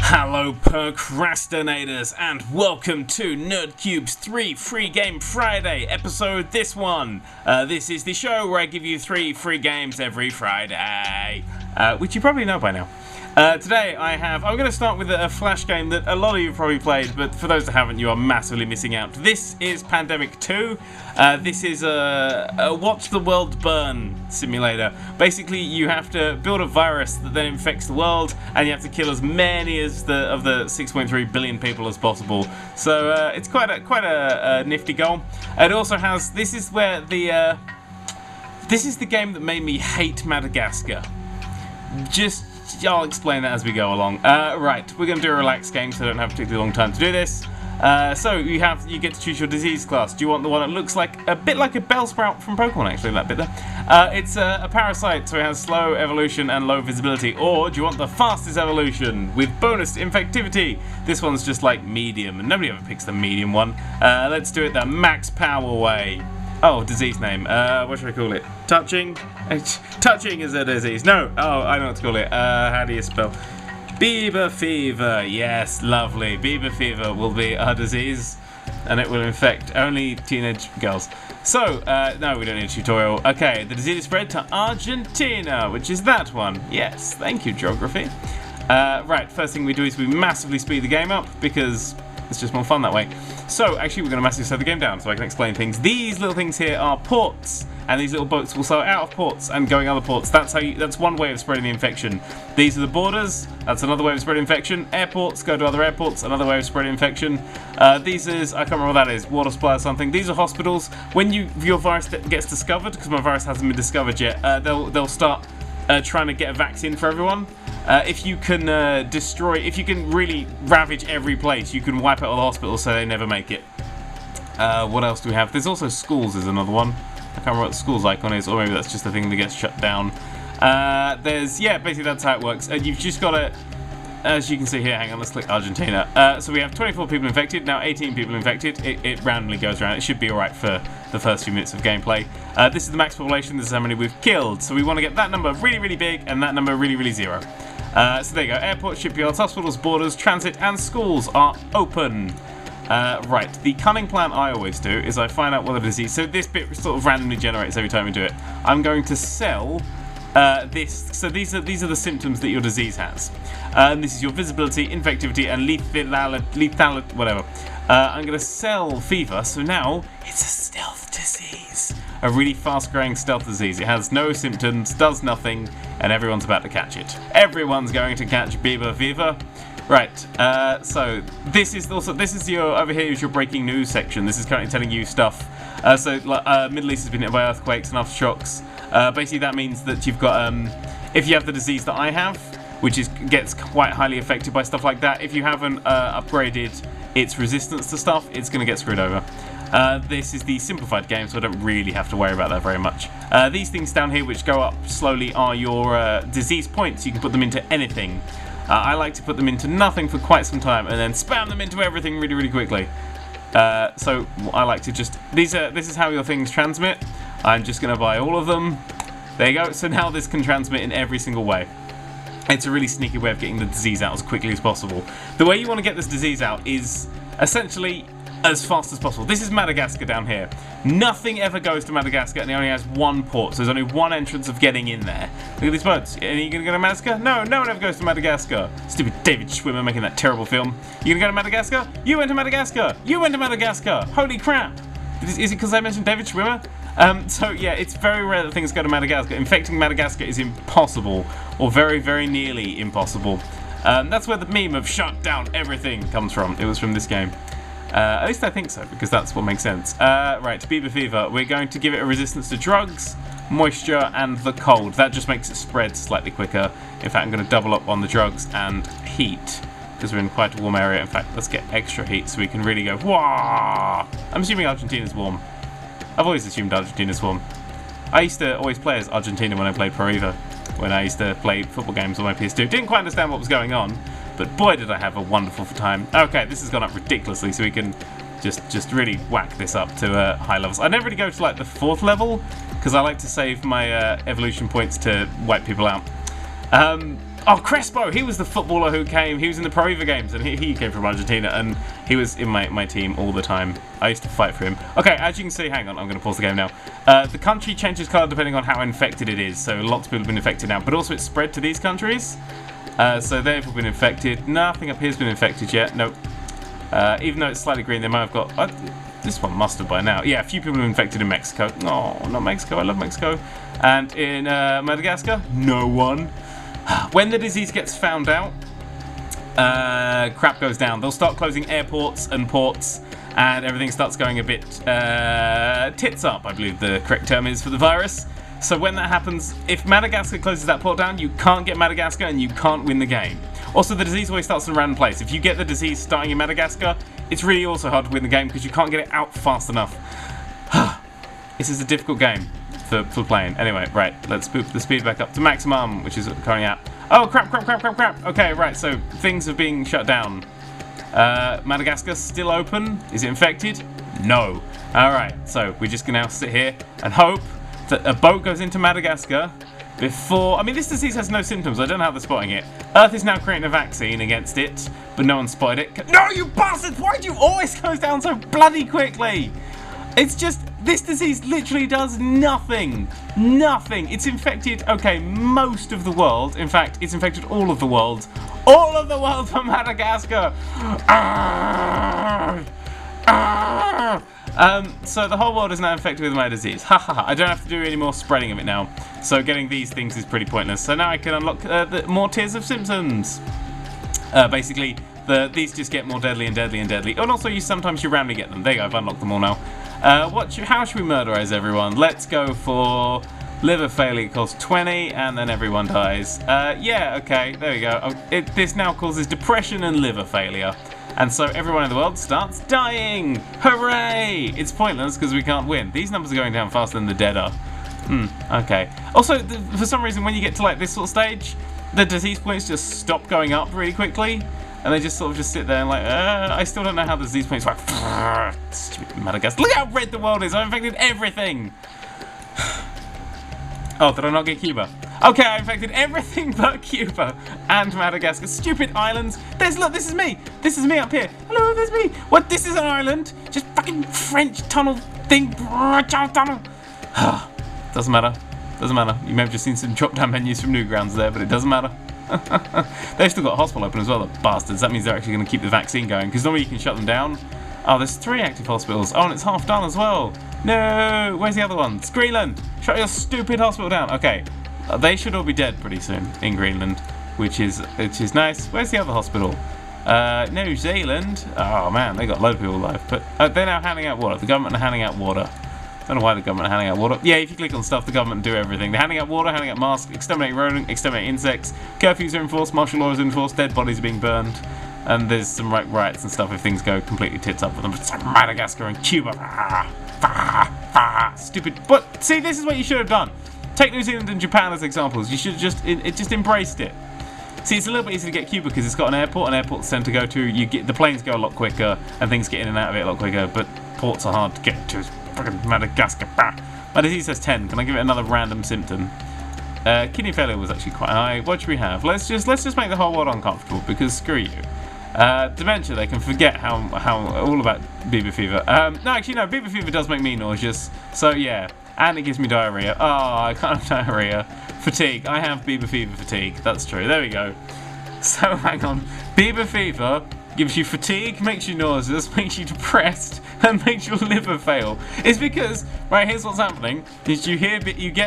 Hello procrastinators and welcome to Nerd3's 3 Free Game Friday episode. This is the show where I give you 3 free games every Friday, which you probably know by now. Today I'm going to start with a flash game that a lot of you have probably played, but for those that haven't, you are massively missing out. This is Pandemic 2. This is a watch the world burn simulator. Basically, you have to build a virus that then infects the world, and you have to kill as many of the 6.3 billion people as possible. So it's quite a nifty goal. It also has this is the game that made me hate Madagascar. I'll explain that as we go along. Right, we're going to do a relaxed game, so I don't have particularly long time to do this. So you get to choose your disease class. Do you want the one that looks a bit like a Bellsprout from Pokemon, actually, that bit there? It's a parasite, so it has slow evolution and low visibility. Or do you want the fastest evolution with bonus infectivity? This one's just like medium, and nobody ever picks the medium one. Let's do it the max power way. Oh, disease name. What should I call it? Touching? Touching is a disease. No. Oh, I know what to call it. How do you spell? Bieber fever. Yes, lovely. Bieber fever will be our disease, and it will infect only teenage girls. So, no, we don't need a tutorial. Okay, the disease is spread to Argentina, which is that one. Yes, thank you, geography. Right, first thing we do is we massively speed the game up, because it's just more fun that way. So, actually, we're going to massively slow the game down so I can explain things. These little things here are ports, and these little boats will sail out of ports and going other ports. That's one way of spreading the infection. These are the borders. That's another way of spreading infection. Airports go to other airports. Another way of spreading infection. These is, I can't remember what that is, water supply or something. These are hospitals. When your virus gets discovered, because my virus hasn't been discovered yet, they'll start trying to get a vaccine for everyone. If you can really ravage every place, you can wipe out all the hospitals so they never make it. What else do we have? There's also schools is another one. I can't remember what the school's icon is, or maybe that's just a thing that gets shut down. Basically that's how it works. You've just got to, as you can see here, hang on, let's click Argentina. So we have 24 people infected, now 18 people infected. It randomly goes around. It should be alright for the first few minutes of gameplay. This is the max population, this is how many we've killed. So we want to get that number really, really big, and that number really, really zero. So there you go, airports, shipyards, hospitals, borders, transit, and schools are open. Right, the cunning plan I always do is I find out what the disease... So this bit sort of randomly generates every time we do it. I'm going to sell this... So these are the symptoms that your disease has. This is your visibility, infectivity, and lethality, whatever. I'm going to sell fever, so now it's a stealth disease. A really fast-growing stealth disease. It has no symptoms, does nothing, and everyone's about to catch it. Everyone's going to catch Bieber fever. Right, so this is over here is your breaking news section. This is currently telling you stuff. Middle East has been hit by earthquakes and aftershocks. Basically that means that you've got, if you have the disease that I have, which gets quite highly affected by stuff like that, if you haven't upgraded its resistance to stuff, it's going to get screwed over. This is the simplified game, so I don't really have to worry about that very much. These things down here which go up slowly are your disease points. You can put them into anything. I like to put them into nothing for quite some time and then spam them into everything really, really quickly. So I like to just... This is how your things transmit. I'm just going to buy all of them. There you go. So now this can transmit in every single way. It's a really sneaky way of getting the disease out as quickly as possible. The way you want to get this disease out is essentially as fast as possible. This is Madagascar down here. Nothing ever goes to Madagascar, and it only has one port, so there's only one entrance of getting in there. Look at these boats. Are you going to go to Madagascar? No, no one ever goes to Madagascar. Stupid David Schwimmer making that terrible film. You going to go to Madagascar? You went to Madagascar! You went to Madagascar! Holy crap! Is it because I mentioned David Schwimmer? So yeah, it's very rare that things go to Madagascar. Infecting Madagascar is impossible, or very, very nearly impossible. That's where the meme of shut down everything comes from. It was from this game. At least I think so, because that's what makes sense. Right, Bieber fever. We're going to give it a resistance to drugs, moisture, and the cold. That just makes it spread slightly quicker. In fact, I'm going to double up on the drugs and heat, because we're in quite a warm area. In fact, let's get extra heat so we can really go, wah! I'm assuming Argentina's warm. I've always assumed Argentina's warm. I used to always play as Argentina when I played Pro Evo, when I used to play football games on my PS2. Didn't quite understand what was going on, but boy did I have a wonderful time. Okay, this has gone up ridiculously, so we can just really whack this up to high levels. I never really go to like the 4th level, because I like to save my evolution points to wipe people out. Oh, Crespo, he was the footballer who came. He was in the Pro Evo games, and he came from Argentina, and he was in my team all the time. I used to fight for him. Okay, as you can see, hang on, I'm going to pause the game now. The country changes colour depending on how infected it is, so lots of people have been infected now, but also it's spread to these countries. So they've all been infected. Nothing up here's been infected yet. Nope. Even though it's slightly green, they might have got... this one must have by now. Yeah, a few people are infected in Mexico. Oh, not Mexico. I love Mexico. And in Madagascar, no one. When the disease gets found out, crap goes down. They'll start closing airports and ports, and everything starts going a bit tits up, I believe the correct term is for the virus. So when that happens, if Madagascar closes that port down, you can't get Madagascar and you can't win the game. Also, the disease always starts in a random place. If you get the disease starting in Madagascar, it's really also hard to win the game because you can't get it out fast enough. This is a difficult game for playing. Anyway, right, let's boop the speed back up to maximum, which is currently at... Oh, crap. Okay, right, so things are being shut down. Madagascar still open. Is it infected? No. Alright, so we're just gonna now sit here and hope that a boat goes into Madagascar before... I mean, this disease has no symptoms. I don't know how they're spotting it. Earth is now creating a vaccine against it, but no one spotted it. No, you bastards! Why do you always close down so bloody quickly? It's just... This disease literally does nothing. Nothing. It's infected, okay, most of the world. In fact, it's infected all of the world. All of the world from Madagascar! So the whole world is now infected with my disease. Ha ha ha. I don't have to do any more spreading of it now. So getting these things is pretty pointless. So now I can unlock more tiers of symptoms. Basically, these just get more deadly and deadly and deadly. And also, sometimes you randomly get them. There you go, I've unlocked them all now. How should we murderize everyone? Let's go for liver failure costs 20, and then everyone dies. Yeah, okay, there we go. This now causes depression and liver failure. And so everyone in the world starts dying! Hooray! It's pointless because we can't win. These numbers are going down faster than the dead are. Okay. Also, for some reason, when you get to like this sort of stage, the disease points just stop going up really quickly. And they just sort of just sit there and like, I still don't know how the disease points work. Stupid Madagascar. Look how red the world is! I've infected everything! Oh, did I not get Cuba? Okay, I infected everything but Cuba and Madagascar. Stupid islands. Look, this is me. This is me up here. Hello, there's me. What? This is an island? Just fucking French tunnel thing. Tunnel. Doesn't matter. Doesn't matter. You may have just seen some drop-down menus from Newgrounds there, but it doesn't matter. They've still got a hospital open as well, the bastards. That means they're actually going to keep the vaccine going, because normally you can shut them down. Oh, there's 3 active hospitals. Oh, and it's half done as well. No, where's the other one? It's Greenland. Shut your stupid hospital down. Okay, they should all be dead pretty soon in Greenland, which is nice. Where's the other hospital? New Zealand. Oh man, they got a load of people alive. But they're now handing out water. The government are handing out water. Don't know why the government are handing out water. Yeah, if you click on stuff, the government do everything. They're handing out water, handing out masks, exterminating rodent, exterminating insects. Curfews are enforced, martial law is enforced, dead bodies are being burned. And there's some riots and stuff if things go completely tits up with them. It's like Madagascar and Cuba. Stupid. But see, this is what you should have done. Take New Zealand and Japan as examples. You should have just embraced it. See, it's a little bit easy to get Cuba because it's got an airport, and airports tend to go to. The planes go a lot quicker, and things get in and out of it a lot quicker. But ports are hard to get to. It's fucking Madagascar. My disease says 10. Can I give it another random symptom? Kidney failure was actually quite high. What should we have? Let's just make the whole world uncomfortable because screw you. Dementia, they can forget how all about Bieber fever. No, actually no, Bieber fever does make me nauseous. So yeah, and it gives me diarrhea. Oh, I can't have diarrhea. Fatigue. I have Bieber fever fatigue. That's true. There we go. So hang on. Bieber fever gives you fatigue, makes you nauseous, makes you depressed, and makes your liver fail. It's because, right, here's what's happening, is you get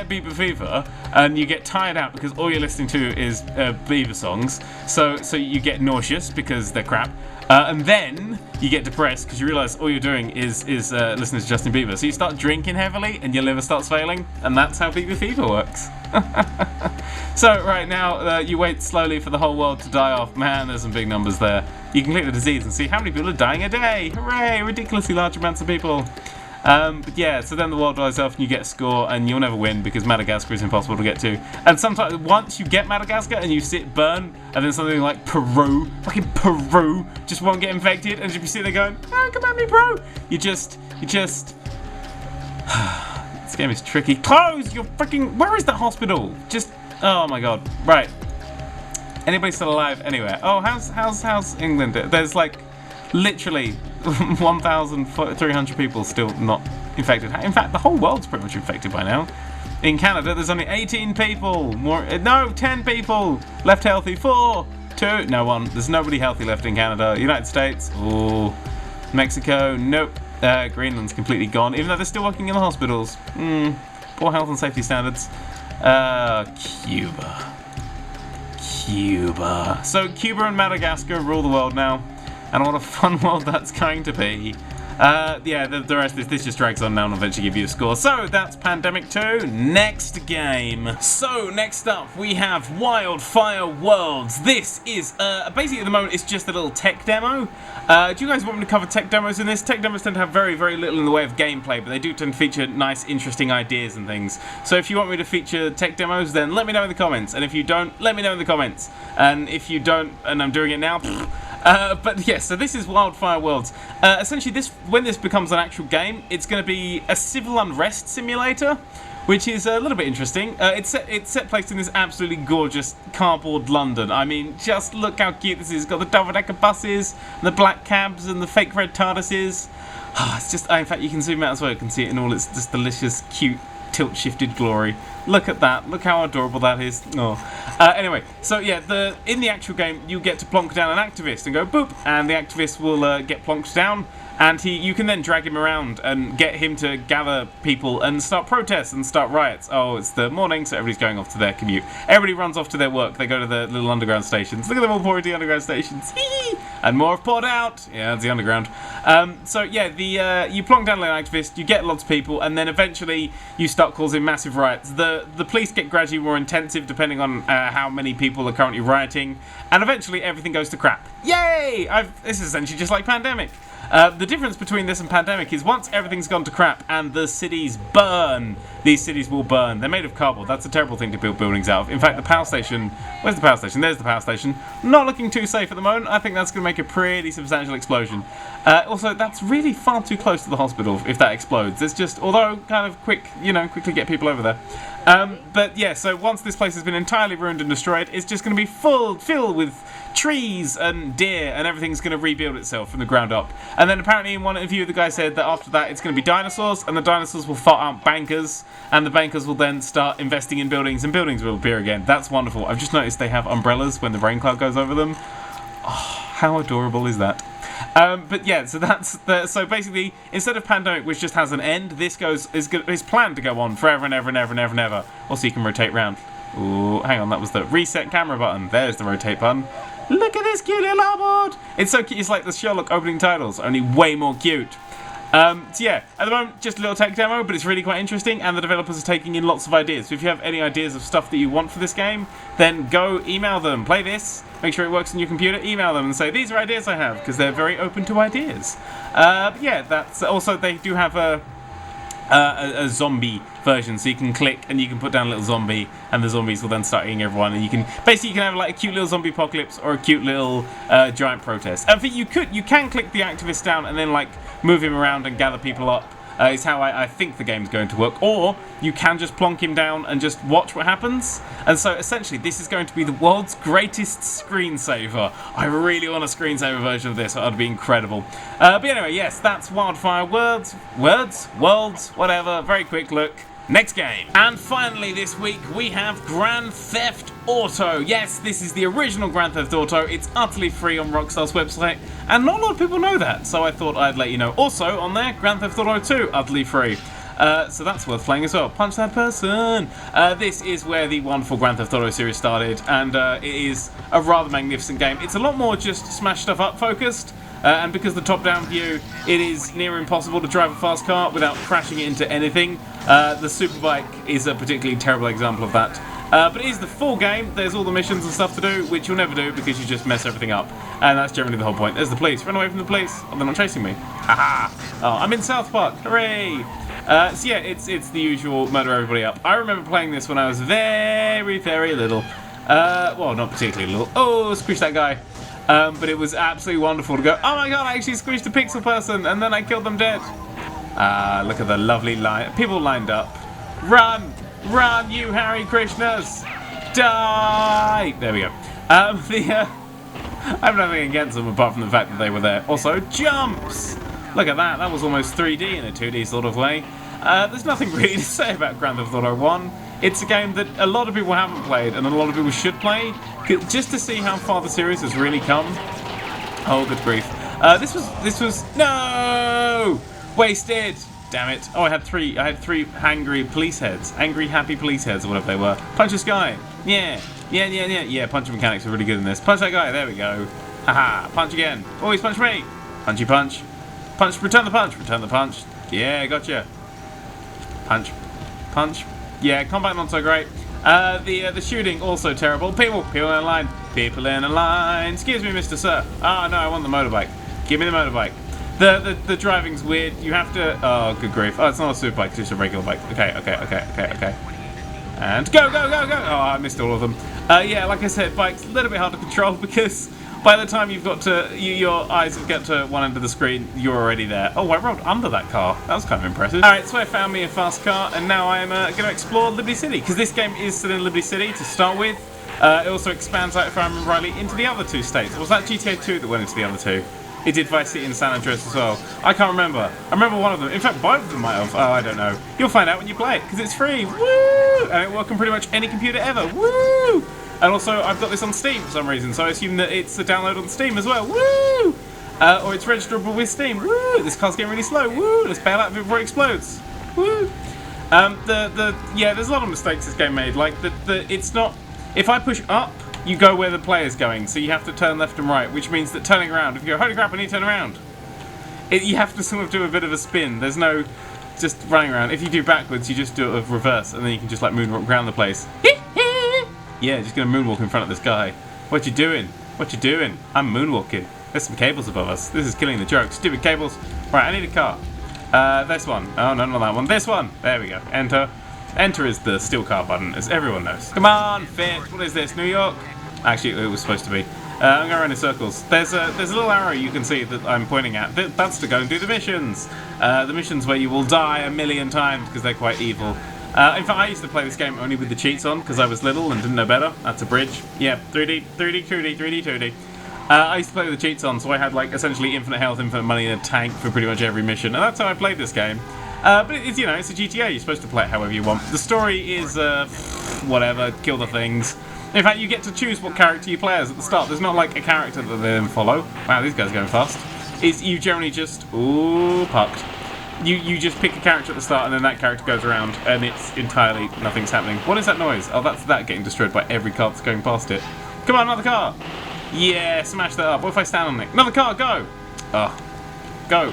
Bieber fever, and you get tired out because all you're listening to is Bieber songs, so you get nauseous because they're crap, and then you get depressed because you realise all you're doing is listening to Justin Bieber. So you start drinking heavily, and your liver starts failing, and that's how Bieber fever works. So right now, you wait slowly for the whole world to die off. Man, there's some big numbers there. You can click the disease and see how many people are dying a day. Hooray! Ridiculously large amounts of people. But yeah, so then the world dies off and you get a score, and you'll never win because Madagascar is impossible to get to. And sometimes, once you get Madagascar and you sit burn, and then something like Peru, fucking Peru, just won't get infected, and you sit there going, oh, come at me, bro! You just... This game is tricky. Close! You're freaking... Where is that hospital? Just... Oh my god. Right. Anybody still alive anywhere? Oh, how's England? There's like literally 1,300 people still not infected. In fact, the whole world's pretty much infected by now. In Canada, there's only 18 people. 10 people left healthy. 4, 2, no one. There's nobody healthy left in Canada. United States, oh. Mexico, nope. Greenland's completely gone, even though they're still working in the hospitals. Poor health and safety standards. Cuba. So Cuba and Madagascar rule the world now, and what a fun world that's going to be. Yeah, the rest of this just drags on now and I'll eventually give you a score. So that's Pandemic 2. Next game. So next up we have Wildfire Worlds. This is basically at the moment it's just a little tech demo. Do you guys want me to cover tech demos in this? Tech demos tend to have very, very little in the way of gameplay, but they do tend to feature nice, interesting ideas and things. So if you want me to feature tech demos, then let me know in the comments. And if you don't, let me know in the comments. And if you don't, and I'm doing it now, but yes, so this is Wildfire Worlds. Essentially, when this becomes an actual game, it's going to be a civil unrest simulator, which is a little bit interesting. It's set placed in this absolutely gorgeous cardboard London. I mean, just look how cute this is. It's got the double-decker buses, and the black cabs, and the fake red TARDISes. It's just, in fact, you can zoom out as well. You can see it in all its just delicious, cute, tilt-shifted glory. Look at that. Look how adorable that is. Oh. Anyway, so yeah, in the actual game, you get to plonk down an activist and go boop, and the activist will get plonked down, and you can then drag him around and get him to gather people and start protests and start riots. Oh, it's the morning, so everybody's going off to their commute. Everybody runs off to their work. They go to the little underground stations. Look at them all pouring the underground stations. And more have poured out. Yeah, it's the underground. So yeah, you plonk down an activist, you get lots of people, and then eventually you start causing massive riots. The police get gradually more intensive depending on how many people are currently rioting, and eventually everything goes to crap. Yay! This is essentially just like Pandemic. The difference between this and Pandemic is once everything's gone to crap and the cities burn, these cities will burn. They're made of cardboard. That's a terrible thing to build buildings out of. In fact, the power station... Where's the power station? There's the power station. Not looking too safe at the moment. I think that's going to make a pretty substantial explosion. Also, that's really far too close to the hospital if that explodes. It's just, although kind of quickly get people over there. But yeah, so once this place has been entirely ruined and destroyed, it's just going to be filled with trees and deer, and everything's going to rebuild itself from the ground up. And then apparently in one interview the guy said that after that it's going to be dinosaurs, and the dinosaurs will fart out bankers, and the bankers will then start investing in buildings, and buildings will appear again. That's wonderful. I've just noticed they have umbrellas when the rain cloud goes over them. Oh, how adorable is that? But yeah, so basically, instead of Pandemic, which just has an end, this is planned to go on forever and ever and ever and ever and ever. Also, you can rotate round. Ooh, hang on, that was the reset camera button. There's the rotate button. Look at this cute little artboard! It's so cute, it's like the Sherlock opening titles, only way more cute. So yeah, at the moment, just a little tech demo, but it's really quite interesting, and the developers are taking in lots of ideas. So if you have any ideas of stuff that you want for this game, then go email them. Play this, make sure it works on your computer, email them and say, these are ideas I have, because they're very open to ideas. But yeah, that's also, they do have a zombie version, so you can click and you can put down a little zombie, and the zombies will then start eating everyone, and you can have like a cute little zombie apocalypse or a cute little giant protest. I think you can click the activist down and then like move him around and gather people up. Is how I think the game's going to work. Or you can just plonk him down and just watch what happens. And so essentially this is going to be the world's greatest screensaver. I really want a screensaver version of this. That would be incredible. But anyway, yes, that's Wildfire Worlds, whatever. Very quick look. Next game. And finally this week we have Grand Theft Auto. Yes, this is the original Grand Theft Auto. It's utterly free on Rockstar's website, and not a lot of people know that, so I thought I'd let you know. Also on there, Grand Theft Auto 2, utterly free. So that's worth playing as well. Punch that person! This is where the wonderful Grand Theft Auto series started, and it is a rather magnificent game. It's a lot more just smash stuff up focused. And because the top-down view, it is near impossible to drive a fast car without crashing it into anything. The Superbike is a particularly terrible example of that. But it is the full game. There's all the missions and stuff to do, which you'll never do because you just mess everything up. And that's generally the whole point. There's the police. Run away from the police. Oh, they're not chasing me. Haha. Oh, I'm in South Park. Hooray! So yeah, it's the usual murder everybody up. I remember playing this when I was very, very little. Well, not particularly little. Oh, squish that guy. But it was absolutely wonderful to go, oh my god, I actually squished a pixel person, and then I killed them dead. Look at the lovely line. People lined up. Run! Run, you Hare Krishnas! Die! There we go. I have nothing against them apart from the fact that they were there. Also, jumps! Look at that, that was almost 3D in a 2D sort of way. There's nothing really to say about Grand Theft Auto 1. It's a game that a lot of people haven't played and a lot of people should play, just to see how far the series has really come. Oh, good grief. This was, no! Wasted! Damn it. Oh, I had three angry police heads. Angry, happy police heads, or whatever they were. Punch this guy. Yeah, punching mechanics are really good in this. Punch that guy. There we go. Haha. Punch again. Oh, he's punched me. Punchy punch. Punch. Return the punch. Return the punch. Yeah, gotcha. Punch. Punch. Yeah, combat not so great. The shooting also terrible. People in a line. People in a line. Excuse me, Mr. Sir. Oh, no, I want the motorbike. Give me the motorbike. The driving's weird. You have to... Oh, good grief. Oh, it's not a super bike. It's just a regular bike. Okay. And go! Oh, I missed all of them. Yeah, like I said, bike's a little bit hard to control because by the time you've got to... your eyes get to one end of the screen, you're already there. Oh, I rode under that car. That was kind of impressive. Alright, so I found me a fast car, and now I'm going to explore Liberty City, because this game is still in Liberty City to start with. It also expands out, if I remember rightly, into the other two states. Was that GTA 2 that went into the other two? It did Vice City and San Andreas as well. I can't remember. I remember one of them. In fact, both of them might have. Oh, I don't know. You'll find out when you play it, because it's free. Woo! And it works on pretty much any computer ever. Woo! And also, I've got this on Steam for some reason, so I assume that it's a download on Steam as well. Woo! Or it's registerable with Steam. Woo! This car's getting really slow. Woo! Let's bail out before it explodes. Woo! Yeah, there's a lot of mistakes this game made. Like, it's not... If I push up, you go where the player's going, so you have to turn left and right, which means that turning around, if you go, holy crap, I need to turn around, you have to sort of do a bit of a spin. There's no just running around. If you do backwards, you just do it with reverse, and then you can just like moonwalk around the place. Yeah, just gonna moonwalk in front of this guy. What you doing? What you doing? I'm moonwalking. There's some cables above us. This is killing the joke. Stupid cables. Right, I need a car. This one. Oh, no, not that one. This one. There we go. Enter. Enter is the steal car button, as everyone knows. Come on, fit. What is this, New York? Actually, it was supposed to be. I'm going around in circles. There's a little arrow you can see that I'm pointing at. That's to go and do the missions. The missions where you will die 1,000,000 times because they're quite evil. In fact, I used to play this game only with the cheats on because I was little and didn't know better. That's a bridge. Yeah, 3D, 2D. I used to play with the cheats on, so I had like essentially infinite health, infinite money, and a tank for pretty much every mission, and that's how I played this game. But it's, you know, it's a GTA. You're supposed to play it however you want. The story is whatever, kill the things. In fact, you get to choose what character you play as at the start. There's not like a character that they then follow. Wow, these guys are going fast. It's, you generally just parked. You just pick a character at the start, and then that character goes around, and it's entirely nothing's happening. What is that noise? Oh, that's that getting destroyed by every car that's going past it. Come on, another car. Yeah, smash that up. What if I stand on it? Another car, go! Oh, go.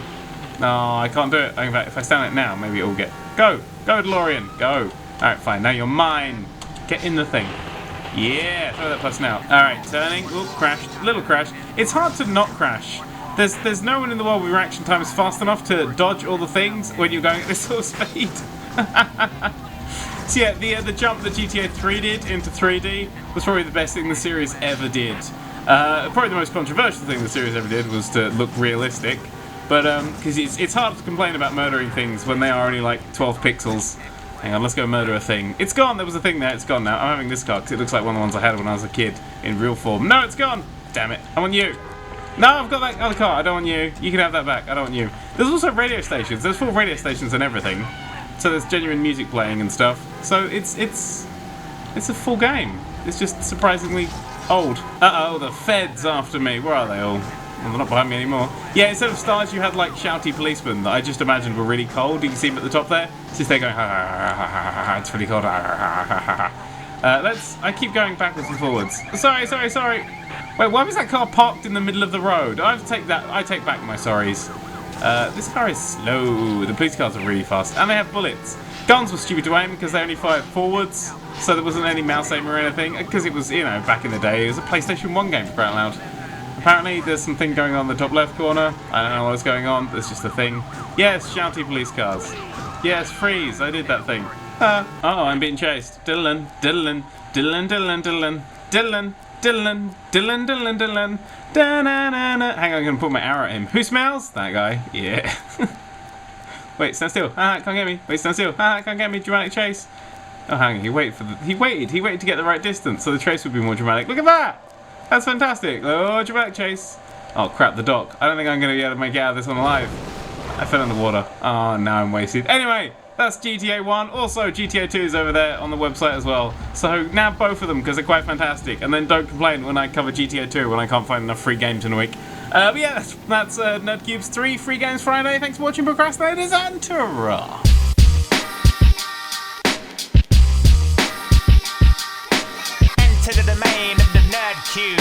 No, I can't do it. In fact, if I stand on it now, maybe it'll get... Go! Go, DeLorean! Go! Alright, fine. Now you're mine. Get in the thing. Yeah, throw that person out. Alright, turning. Oop, crashed. Little crash. It's hard to not crash. There's no one in the world where reaction time is fast enough to dodge all the things when you're going at this sort of speed. So yeah, the jump that GTA 3 did into 3D was probably the best thing the series ever did. Probably the most controversial thing the series ever did was to look realistic. But, because it's hard to complain about murdering things when they are only like 12 pixels. Hang on, let's go murder a thing. It's gone, there was a thing there, it's gone now. I'm having this car because it looks like one of the ones I had when I was a kid in real form. No, it's gone! Damn it, I want you. No, I've got that other car, I don't want you. You can have that back, I don't want you. There's also radio stations, there's full radio stations and everything. So there's genuine music playing and stuff. So it's a full game. It's just surprisingly old. Uh-oh, the feds after me. Where are they all? Well, they're not behind me anymore. Yeah, instead of stars, you had like shouty policemen that I just imagined were really cold. You can see them at the top there. Since they're going, ha ha ha ha ha ha ha, it's really cold. Ha ha ha ha ha. I keep going backwards and forwards. Sorry. Wait, why was that car parked in the middle of the road? I take back my sorries. This car is slow. The police cars are really fast, and they have bullets. Guns were stupid to aim because they only fired forwards, so there wasn't any mouse aim or anything. Because it was, you know, back in the day, it was a PlayStation 1 game for crying out loud. Apparently, there's something going on in the top left corner. I don't know what's going on. There's just a thing. Yes, shouty police cars. Yes, freeze. I did that thing. Oh, I'm being chased. Diddlin. Da-na-na-na. Hang on, I'm gonna put my arrow at him. Who smells? That guy. Yeah. Wait, stand still. Can't get me. Wait, stand still. Can't get me. Dramatic chase. Oh, hang on. He waited to get the right distance, so the chase would be more dramatic. Look at that. That's fantastic. Oh, dramatic chase. Oh crap, the dock. I don't think I'm going to be able to make it out of this one alive. I fell in the water. Oh, now I'm wasted. Anyway, that's GTA 1. Also, GTA 2 is over there on the website as well. So now both of them because they're quite fantastic. And then don't complain when I cover GTA 2 when I can't find enough free games in a week. But yeah, that's Nerd3's 3 Free Games Friday. Thanks for watching, procrastinators, and ta-ra! Enter the domain of the Nerd3'.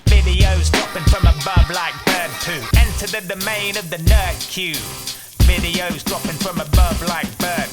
Videos dropping from above like bird poo. Enter the domain of the Nerd3'. Videos dropping from above like bird